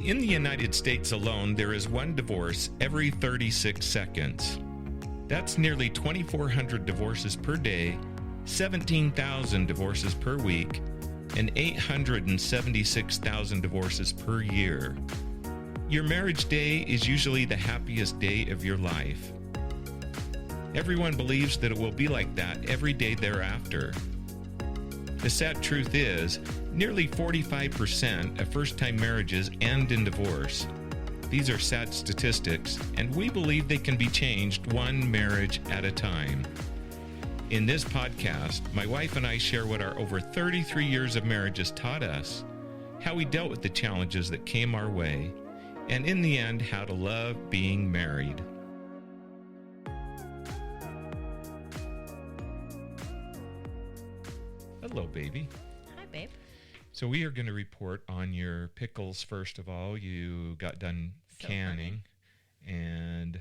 In the United States alone, there is one divorce every 36 seconds. That's nearly 2,400 divorces per day, 17,000 divorces per week, and 876,000 divorces per year. Your marriage day is usually the happiest day of your life. Everyone believes that it will be like that every day thereafter. The sad truth is, nearly 45% of first-time marriages end in divorce. These are sad statistics, and we believe they can be changed one marriage at a time. In this podcast, my wife and I share what our over 33 years of marriage has taught us, how we dealt with the challenges that came our way, and in the end, how to love being married. Hello, baby. Hi, babe. So we are going to report on your pickles first of all. You got done canning, and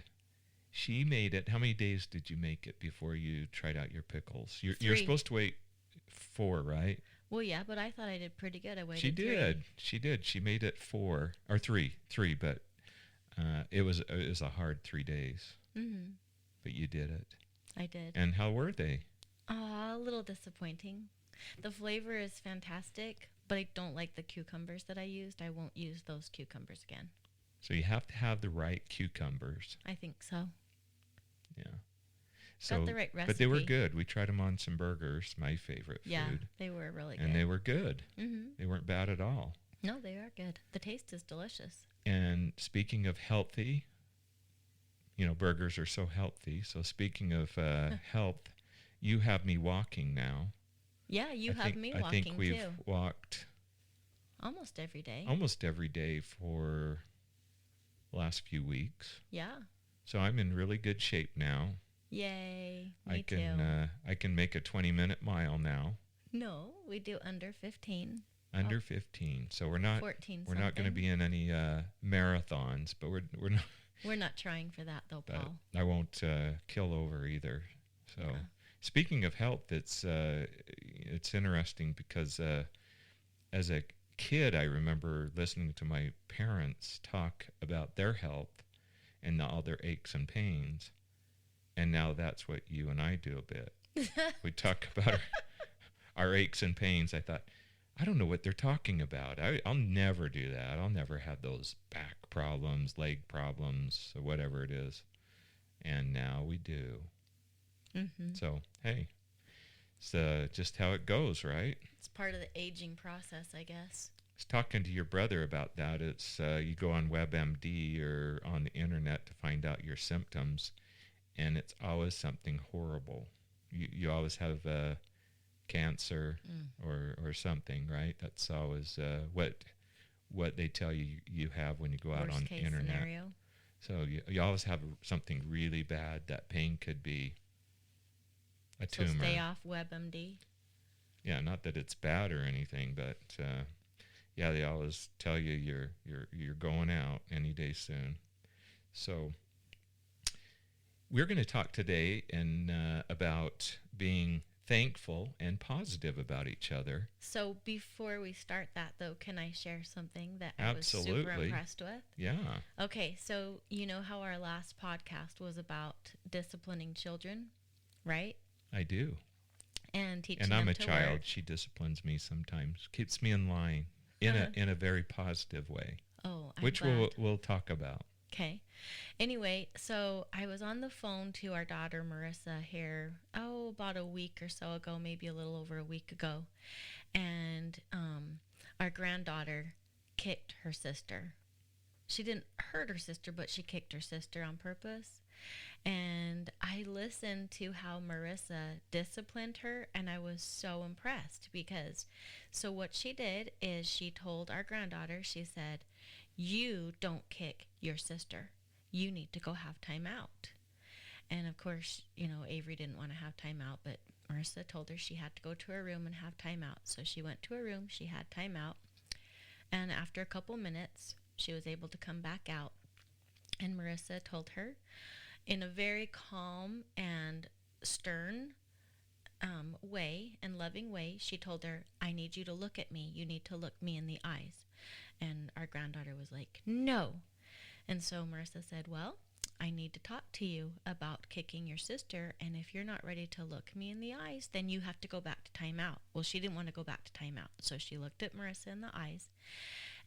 she made it. How many days did you make it before you tried out your pickles? You're supposed to wait 4, right? Well, yeah, but I thought I did pretty good. I waited She did. She did. She made it 4 or 3, but it was a hard 3 days. Mm-hmm. But you did it. I did. And how were they? A little disappointing. The flavor is fantastic, but I don't like the cucumbers that I used. I won't use those cucumbers again. So you have to have the right cucumbers. I think so. Yeah. Got the right recipe. But they were good. We tried them on some burgers, my favorite food. Yeah, they were really good. And they were good. Mm-hmm. They weren't bad at all. No, they are good. The taste is delicious. And speaking of healthy, burgers are so healthy. So speaking of health, you have me walking now. Yeah, you have me walking, too. I think we've walked almost every day. Almost every day for the last few weeks. Yeah. So I'm in really good shape now. Yay, I can make a 20-minute mile now. No, we do under 15. Under 15. So we're not 14 we're not going to be in any marathons, but we're not We're not trying for that though, Paul. I won't kill over either. So yeah. Speaking of health, it's interesting because as a kid, I remember listening to my parents talk about their health and all their aches and pains, and now that's what you and I do a bit. We talk about our aches and pains. I thought, I don't know what they're talking about. I'll never do that. I'll never have those back problems, leg problems, or whatever it is. And now we do. Mm-hmm. So, hey, it's just how it goes, right? It's part of the aging process, I guess. I was talking to your brother about that. It's you go on WebMD or on the internet to find out your symptoms, and it's always something horrible. You always have cancer or something, right? That's always what they tell you have when you go out on the internet. Scenario. So you always have something really bad. That pain could be a tumor. So stay off WebMD. Yeah, not that it's bad or anything, but yeah, they always tell you you're going out any day soon. So we're going to talk today about being thankful and positive about each other. So before we start that, though, can I share something that I was Absolutely. super impressed with? Yeah. Okay, so you know how our last podcast was about disciplining children, right? I do. And teaching And I'm them a to child. work. She disciplines me sometimes, keeps me in line in a very positive way, Oh, I'm which glad. we'll talk about. Okay. Anyway, so I was on the phone to our daughter, Marissa, here, about a week or so ago, maybe a little over a week ago. And our granddaughter kicked her sister. She didn't hurt her sister, but she kicked her sister on purpose. And I listened to how Marissa disciplined her, and I was so impressed because, so what she did is she told our granddaughter, she said, you don't kick your sister. You need to go have time out. And of course, Avery didn't want to have time out, but Marissa told her she had to go to her room and have time out. So she went to her room, she had time out. And after a couple minutes, she was able to come back out. And Marissa told her in a very calm and stern way and loving way, she told her, I need you to look at me. You need to look me in the eyes. And our granddaughter was like, no. And so Marissa said, well, I need to talk to you about kicking your sister. And if you're not ready to look me in the eyes, then you have to go back to timeout. Well, she didn't want to go back to timeout. So she looked at Marissa in the eyes.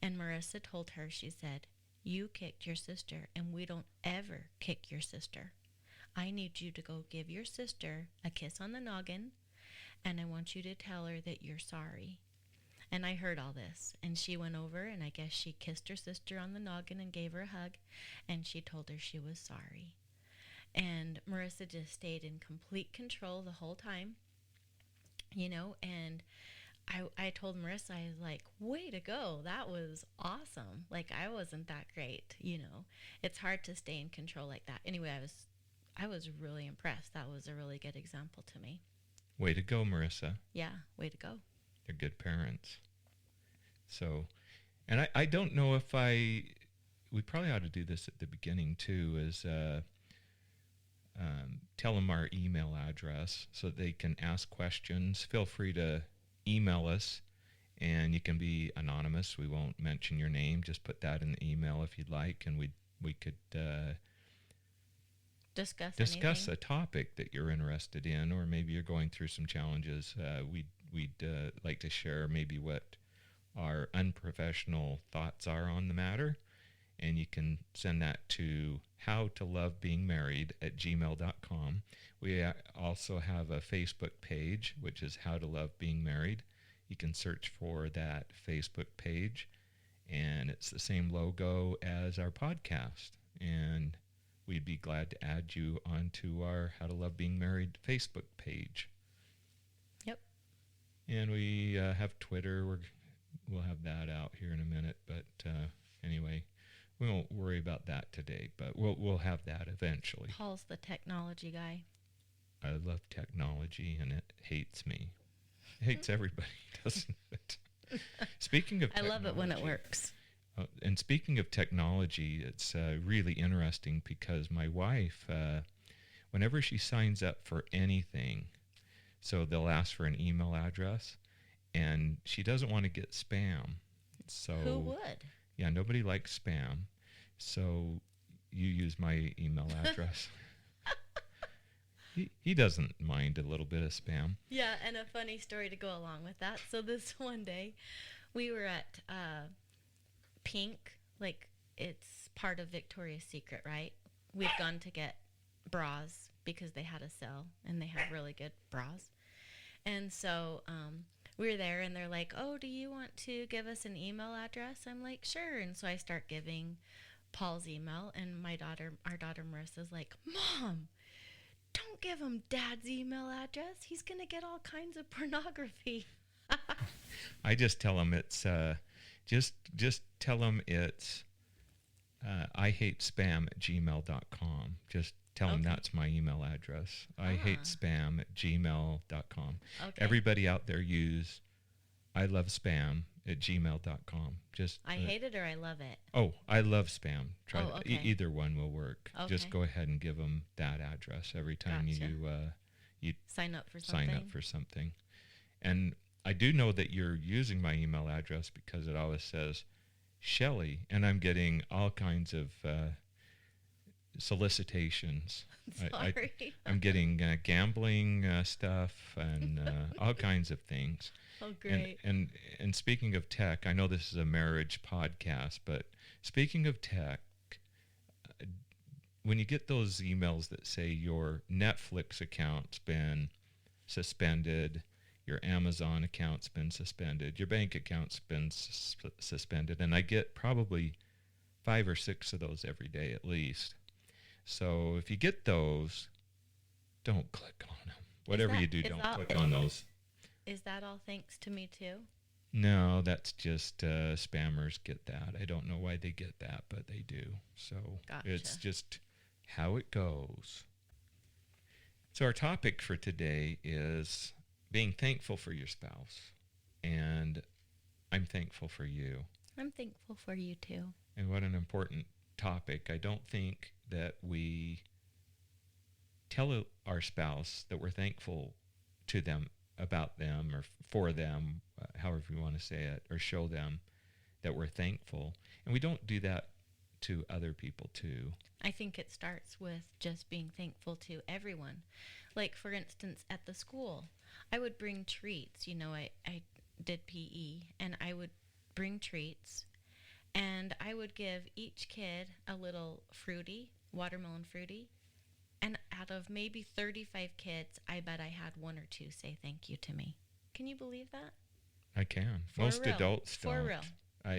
And Marissa told her, she said, you kicked your sister, and we don't ever kick your sister. I need you to go give your sister a kiss on the noggin, and I want you to tell her that you're sorry. And I heard all this, and she went over, and I guess she kissed her sister on the noggin and gave her a hug, and she told her she was sorry. And Marissa just stayed in complete control the whole time, and I told Marissa, I was like, way to go. That was awesome. Like, I wasn't that great, It's hard to stay in control like that. Anyway, I was really impressed. That was a really good example to me. Way to go, Marissa. Yeah, way to go. They're good parents. So, and I don't know if we probably ought to do this at the beginning too, is tell them our email address so that they can ask questions. Feel free to email us, and you can be anonymous. We won't mention your name. Just put that in the email if you'd like, and we could discuss a topic that you're interested in, or maybe you're going through some challenges. We'd like to share maybe what our unprofessional thoughts are on the matter, and you can send that to howtolovebeingmarried@gmail.com. We also have a Facebook page, which is How to Love Being Married. You can search for that Facebook page, and it's the same logo as our podcast. And we'd be glad to add you onto our How to Love Being Married Facebook page. Yep. And we have Twitter. We'll have that out here in a minute. But anyway, we won't worry about that today. But we'll have that eventually. Paul's the technology guy. I love technology, and it hates me. It hates everybody, doesn't it? Speaking of technology, I love it when it works. And speaking of technology, it's really interesting because my wife, whenever she signs up for anything, so they'll ask for an email address, and she doesn't want to get spam. So who would? Yeah, nobody likes spam. So you use my email address. He doesn't mind a little bit of spam. Yeah, and a funny story to go along with that. So this one day, we were at Pink, like it's part of Victoria's Secret, right? We've gone to get bras because they had a sale and they have really good bras. And so we were there, and they're like, oh, do you want to give us an email address? I'm like, sure. And so I start giving Paul's email, and our daughter Marissa's like, Mom, don't give him Dad's email address. He's going to get all kinds of pornography. I just tell him it's, just tell him it's ihatespam@gmail.com. Just tell him that's my email address. ihatespam@gmail.com. Okay. Everybody out there use ilovespam@gmail.com. Just I hate it or I love it. Oh, I love spam. Try okay. Either one will work. Okay. Just go ahead and give them that address every time you sign up for something. And I do know that you're using my email address because it always says Shelley, and I'm getting all kinds of solicitations. Sorry. I'm getting gambling stuff and all kinds of things. Oh, great. And speaking of tech, I know this is a marriage podcast, but speaking of tech, when you get those emails that say your Netflix account's been suspended, your Amazon account's been suspended, your bank account's been suspended, and I get probably 5 or 6 of those every day at least. So if you get those, don't click on them. Whatever you do, don't click on those. Is that all thanks to me too? No, that's just spammers get that. I don't know why they get that, but they do. So It's just how it goes. So our topic for today is being thankful for your spouse. And I'm thankful for you. I'm thankful for you too. And what an important topic. I don't think that we tell our spouse that we're thankful to them, about them, or for them, however you want to say it, or show them that we're thankful. And we don't do that to other people too. I think it starts with just being thankful to everyone. Like, for instance, at the school, I would bring treats. I did PE, and I would bring treats, and I would give each kid a little watermelon fruity. And out of maybe 35 kids, I bet I had one or two say thank you to me. Can you believe that? I can. Most adults don't. For real.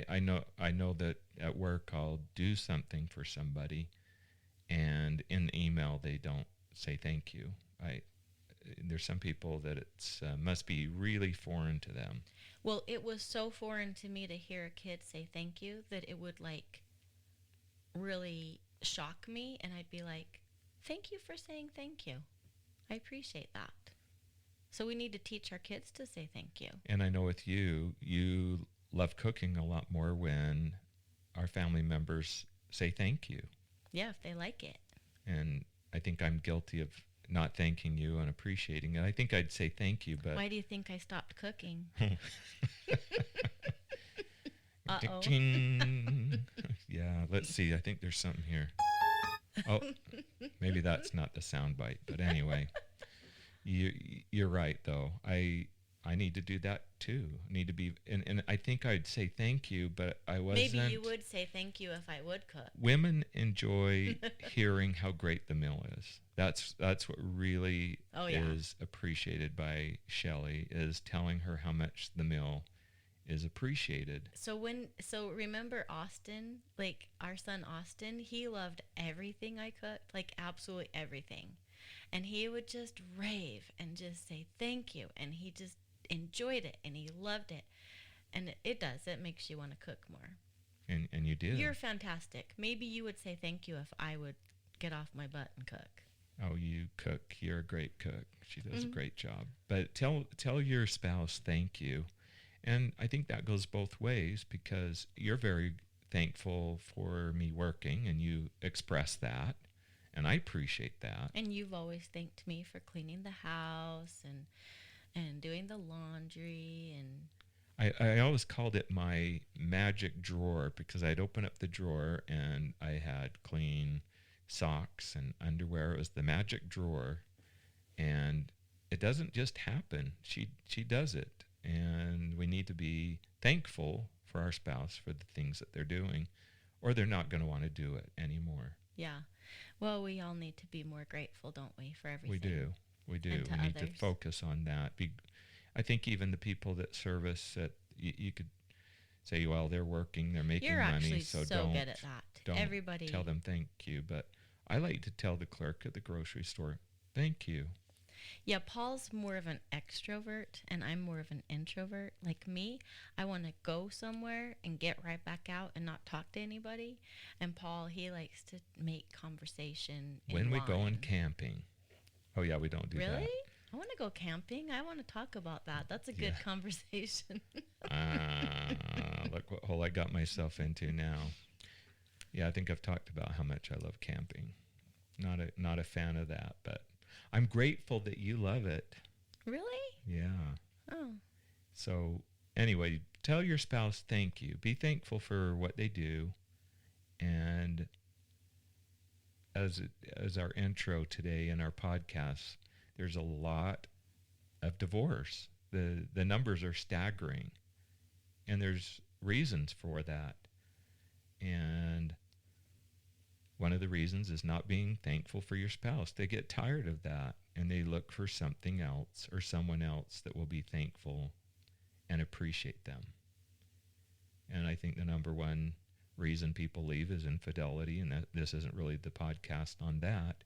I know that at work I'll do something for somebody, and in email they don't say thank you. There's some people that it's must be really foreign to them. Well, it was so foreign to me to hear a kid say thank you that it would really shock me, and I'd be like, thank you for saying thank you. I appreciate that. So we need to teach our kids to say thank you. And I know with you love cooking a lot more when our family members say thank you. Yeah, if they like it. And I think I'm guilty of not thanking you and appreciating it. I think I'd say thank you, but... Why do you think I stopped cooking? Uh-oh. Yeah, let's see. I think there's something here. Oh, maybe that's not the sound bite, but anyway. You're right, though. I need to do that too. I need to be, and I think I'd say thank you, but I wasn't. Maybe you would say thank you if I would cook. Women enjoy hearing how great the meal is. That's what really is appreciated by Shelley, is telling her how much the meal is appreciated. So remember Austin, like our son Austin, he loved everything I cooked, like absolutely everything. And he would just rave and just say thank you, and he just enjoyed it and he loved it. And it makes you want to cook more. And you did. You're fantastic. Maybe you would say thank you if I would get off my butt and cook. Oh, you cook. You're a great cook. She does a great job. But tell your spouse thank you. And I think that goes both ways, because you're very thankful for me working, and you express that, and I appreciate that. And you've always thanked me for cleaning the house and doing the laundry. And I always called it my magic drawer, because I'd open up the drawer and I had clean socks and underwear. It was the magic drawer, and it doesn't just happen. She does it. And we need to be thankful for our spouse for the things that they're doing, or they're not going to want to do it anymore. Yeah. Well, we all need to be more grateful, don't we, for everything? We do. We need to focus on that. I think even the people that service, you could say, well, they're working, they're making You're money, so don't good at that. Don't Everybody tell them thank you. But I like to tell the clerk at the grocery store, thank you. Yeah, Paul's more of an extrovert, and I'm more of an introvert. Like me, I want to go somewhere and get right back out and not talk to anybody. And Paul, he likes to make conversation when we go in camping. Oh, yeah, we don't do that. Really? I want to go camping. I want to talk about that. That's a good conversation. Look what hole I got myself into now. Yeah, I think I've talked about how much I love camping. Not a fan of that, but I'm grateful that you love it. Really? Yeah. Oh. So anyway, tell your spouse thank you. Be thankful for what they do. And as our intro today in our podcast, there's a lot of divorce. The numbers are staggering. And there's reasons for that. And one of the reasons is not being thankful for your spouse. They get tired of that, and they look for something else or someone else that will be thankful and appreciate them. And I think the number one reason people leave is infidelity, and this isn't really the podcast on that,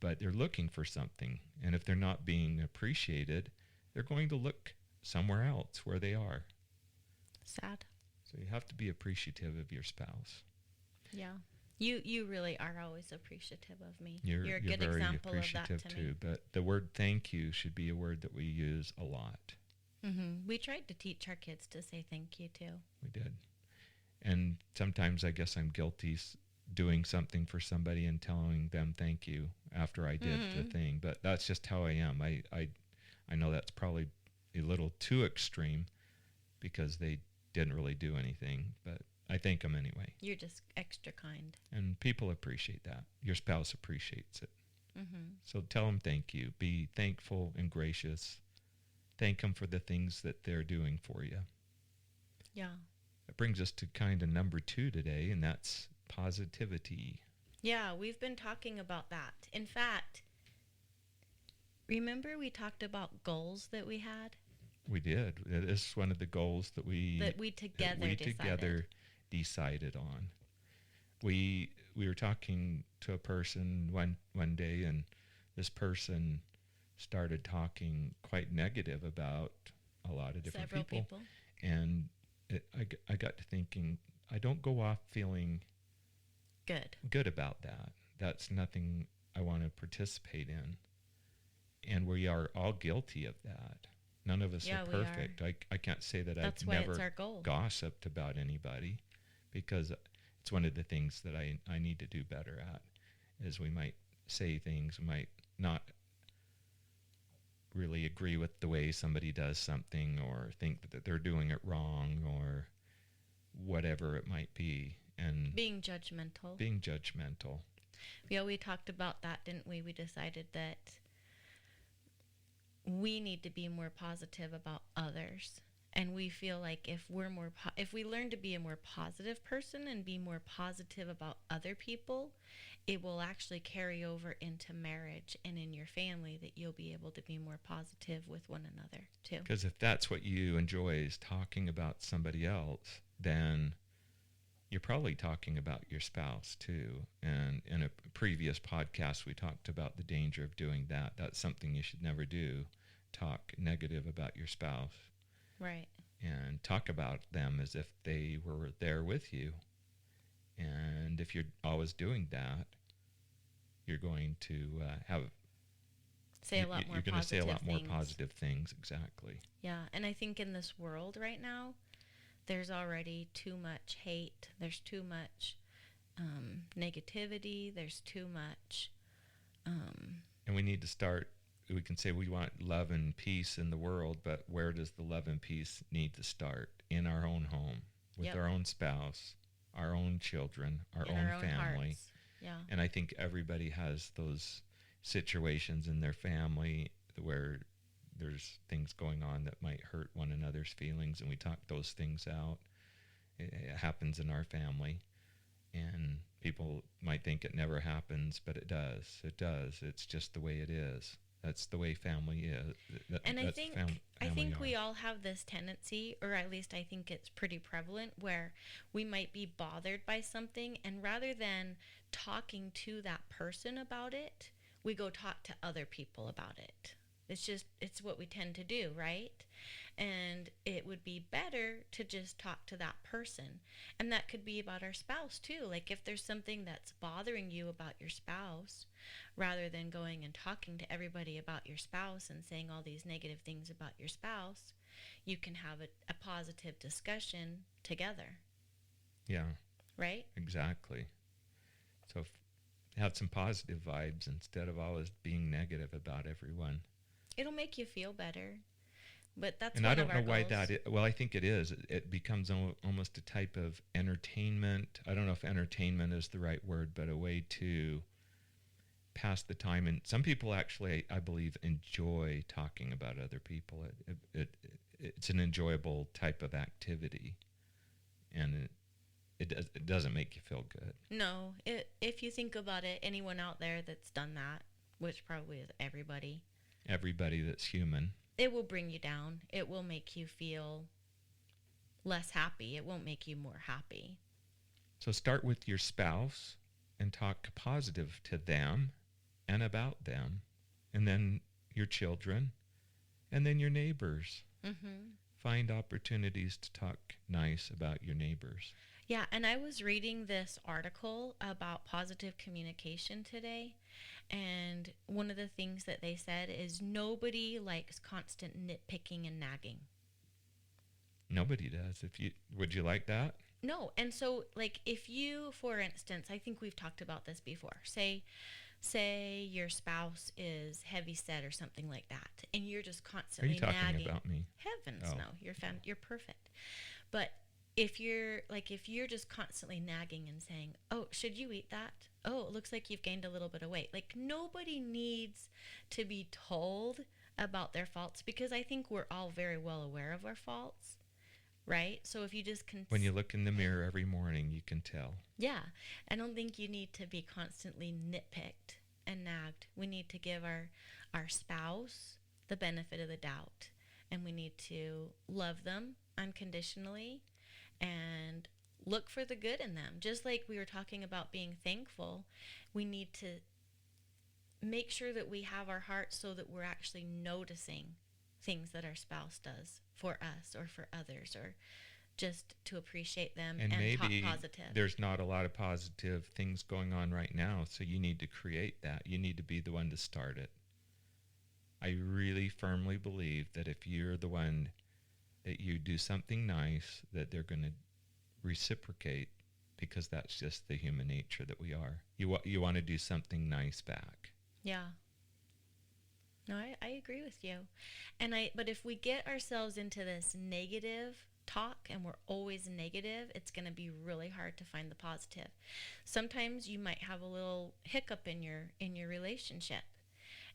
but they're looking for something. And if they're not being appreciated, they're going to look somewhere else where they are. Sad. So you have to be appreciative of your spouse. Yeah. You really are always appreciative of me. You're a good very example appreciative of that to too, me. But the word thank you should be a word that we use a lot. Mm-hmm. We tried to teach our kids to say thank you too. We did. And sometimes I guess I'm guilty doing something for somebody and telling them thank you after I did the thing. But that's just how I am. I know that's probably a little too extreme, because they didn't really do anything, but I thank them anyway. You're just extra kind. And people appreciate that. Your spouse appreciates it. Mm-hmm. So tell them thank you. Be thankful and gracious. Thank them for the things that they're doing for you. Yeah. That brings us to kind of number 2 today, and that's positivity. Yeah, we've been talking about that. In fact, remember we talked about goals that we had? We did. This is one of the goals that we together decided on. We were talking to a person one day, and this person started talking quite negative about a lot of different people. And I got to thinking, I don't go off feeling good about that. That's nothing I want to participate in. And we are all guilty of that. None of us are perfect. I can't say that I've never gossiped about anybody, because it's one of the things that I need to do better at, is we might say things, we might not really agree with the way somebody does something, or think that they're doing it wrong, or whatever it might be. And being judgmental. Yeah, we talked about that, didn't we? We decided that we need to be more positive about others. And we feel like if we learn to be a more positive person and be more positive about other people, it will actually carry over into marriage and in your family, that you'll be able to be more positive with one another too. Because if that's what you enjoy, is talking about somebody else, then you're probably talking about your spouse too. And in a previous podcast, we talked about the danger of doing that. That's something you should never do. Talk negative about your spouse. Right. And talk about them as if they were there with you. And if you're always doing that, you're going to say a lot more positive things. Exactly. Yeah. And I think in this world right now, there's already too much hate. There's too much negativity. There's too much. And we need to start. We can say we want love and peace in the world, but where does the love and peace need to start? In our own home, with our own spouse, our own children, our own family. Hearts. Yeah. And I think everybody has those situations in their family where there's things going on that might hurt one another's feelings, and we talk those things out. It happens in our family, and people might think it never happens, but it does. It does. It's just the way it is. That's the way family is. And I think we all have this tendency, or at least I think it's pretty prevalent, where we might be bothered by something, and rather than talking to that person about it, we go talk to other people about it. It's what we tend to do, right? And it would be better to just talk to that person. And that could be about our spouse too. Like if there's something that's bothering you about your spouse, rather than going and talking to everybody about your spouse and saying all these negative things about your spouse, you can have a positive discussion together. Yeah. Right? Exactly. So have some positive vibes instead of always being negative about everyone. It'll make you feel better. But that's and one I don't of our know why goals. that is. Well, I think it is. It becomes almost a type of entertainment. I don't know if entertainment is the right word, but a way to pass the time. And some people actually, I believe, enjoy talking about other people. It's an enjoyable type of activity, and it doesn't make you feel good. No, if you think about it, anyone out there that's done that, which probably is everybody that's human, it will bring you down. It will make you feel less happy. It won't make you more happy. So start with your spouse and talk positive to them and about them, and then your children, and then your neighbors. Mm-hmm. Find opportunities to talk nice about your neighbors. Yeah, and I was reading this article about positive communication today, and one of the things that they said is nobody likes constant nitpicking and nagging. Nobody does. Would you like that? No, and so like if you, for instance, I think we've talked about this before. Say your spouse is heavy set or something like that, and you're just constantly nagging. Are you talking about me? Heavens, Oh. no, you're perfect. But if you're just constantly nagging and saying, "Oh, should you eat that? Oh, it looks like you've gained a little bit of weight." Like, nobody needs to be told about their faults, because I think we're all very well aware of our faults, right? So if you just When you look in the mirror every morning, you can tell. yeah, I don't think you need to be constantly nitpicked and nagged. We need to give our spouse the benefit of the doubt, and we need to love them unconditionally and look for the good in them. Just like we were talking about being thankful, we need to make sure that we have our heart so that we're actually noticing things that our spouse does for us or for others, or just to appreciate them And and maybe talk positive. there's not a lot of positive things going on right now, so you need to create that. You need to be the one to start it. I really firmly believe that if you're the one that you do something nice, that they're going to reciprocate, because that's just the human nature that we are. You want to do something nice back. Yeah. No, I agree with you. But if we get ourselves into this negative talk and we're always negative, it's going to be really hard to find the positive. Sometimes you might have a little hiccup in your relationship.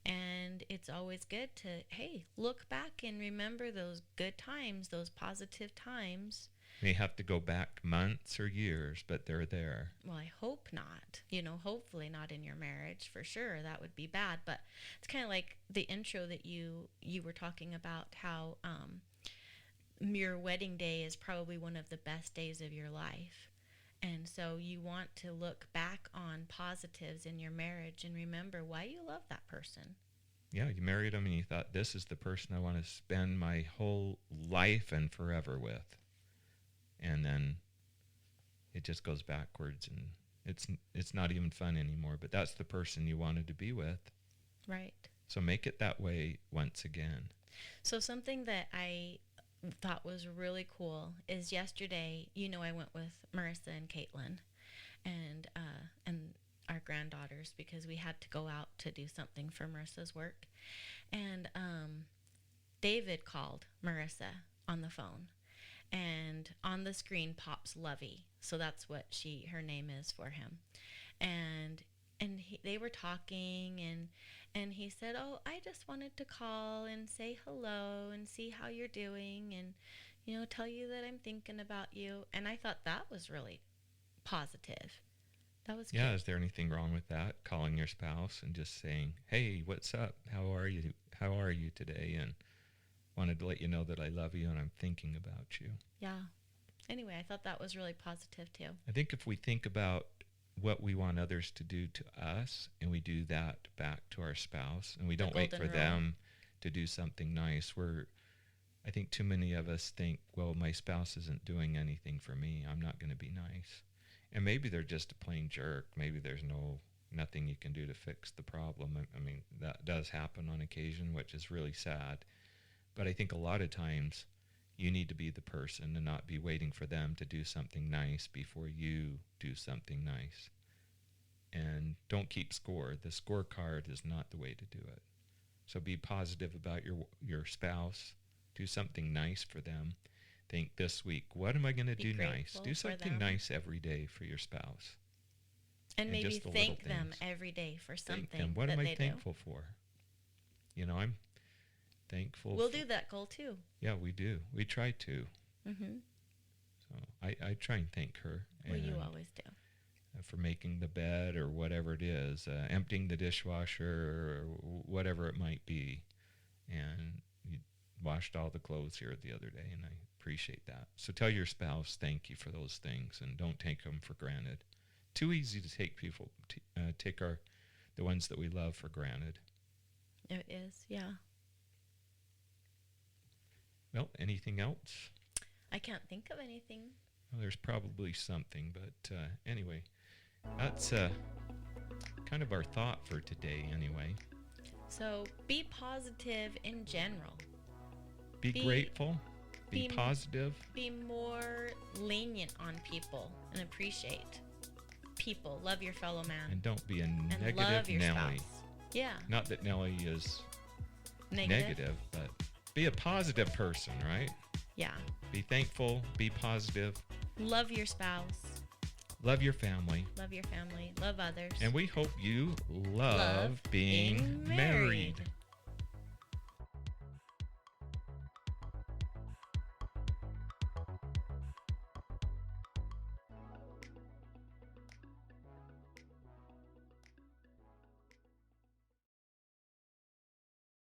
And it's always good to, hey, look back and remember those good times, those positive times. May have to go back months or years, but they're there. Well, I hope not. Hopefully not in your marriage, for sure. That would be bad. But it's kind of like the intro that you were talking about, how your wedding day is probably one of the best days of your life. And so you want to look back on positives in your marriage and remember why you love that person. Yeah, you married them and you thought, this is the person I want to spend my whole life and forever with. And then it just goes backwards, and it's not even fun anymore. But that's the person you wanted to be with. Right. So make it that way once again. So something that I thought was really cool is yesterday, I went with Marissa and Caitlin and our granddaughters, because we had to go out to do something for Marissa's work. And David called Marissa on the phone, and on the screen pops Lovey. So that's what her name is for him. And they were talking, and he said, "Oh, I just wanted to call and say hello and see how you're doing, and tell you that I'm thinking about you." And I thought that was really positive. That was Yeah, good. is there anything wrong with that? Calling your spouse and just saying, "Hey, what's up? How are you? How are you today?" And wanted to let you know that I love you and I'm thinking about you. Yeah. Anyway, I thought that was really positive too. I think if we think about what we want others to do to us, and we do that back to our spouse, and we don't wait for golden rule. them to do something nice, I think too many of us think, well, my spouse isn't doing anything for me, I'm not going to be nice. And maybe they're just a plain jerk. Maybe there's nothing you can do to fix the problem. I mean, that does happen on occasion, which is really sad. But I think a lot of times you need to be the person and not be waiting for them to do something nice before you do something nice. And don't keep score. The scorecard is not the way to do it. So be positive about your spouse. Do something nice for them. Think this week, what am I going to do nice? grateful Do for something them. nice every day for your spouse. And maybe just the little thank them things. every day for Thank something them. What that am I they thankful for? I'm thankful. do. We'll do that goal too. Yeah, we do. We try to. Mm-hmm. So I try and thank her. Well, you and always do. for making the bed or whatever it is, emptying the dishwasher or whatever it might be. And you washed all the clothes here the other day, and I appreciate that. So tell your spouse thank you for those things, and don't take them for granted. Too easy to take the ones that we love for granted. It is, yeah. Well, anything else? I can't think of anything. Well, there's probably something, but anyway, that's kind of our thought for today anyway. So be positive in general. Be grateful, be be- positive. Be more lenient on people and appreciate people. Love your fellow man. And don't be a And love negative your Nelly. spouse. Yeah. Not that Nelly is negative, but be a positive person, right? Yeah. Be thankful, be positive, Love your spouse. love your family. Love your family. Love others. And we hope you love being married.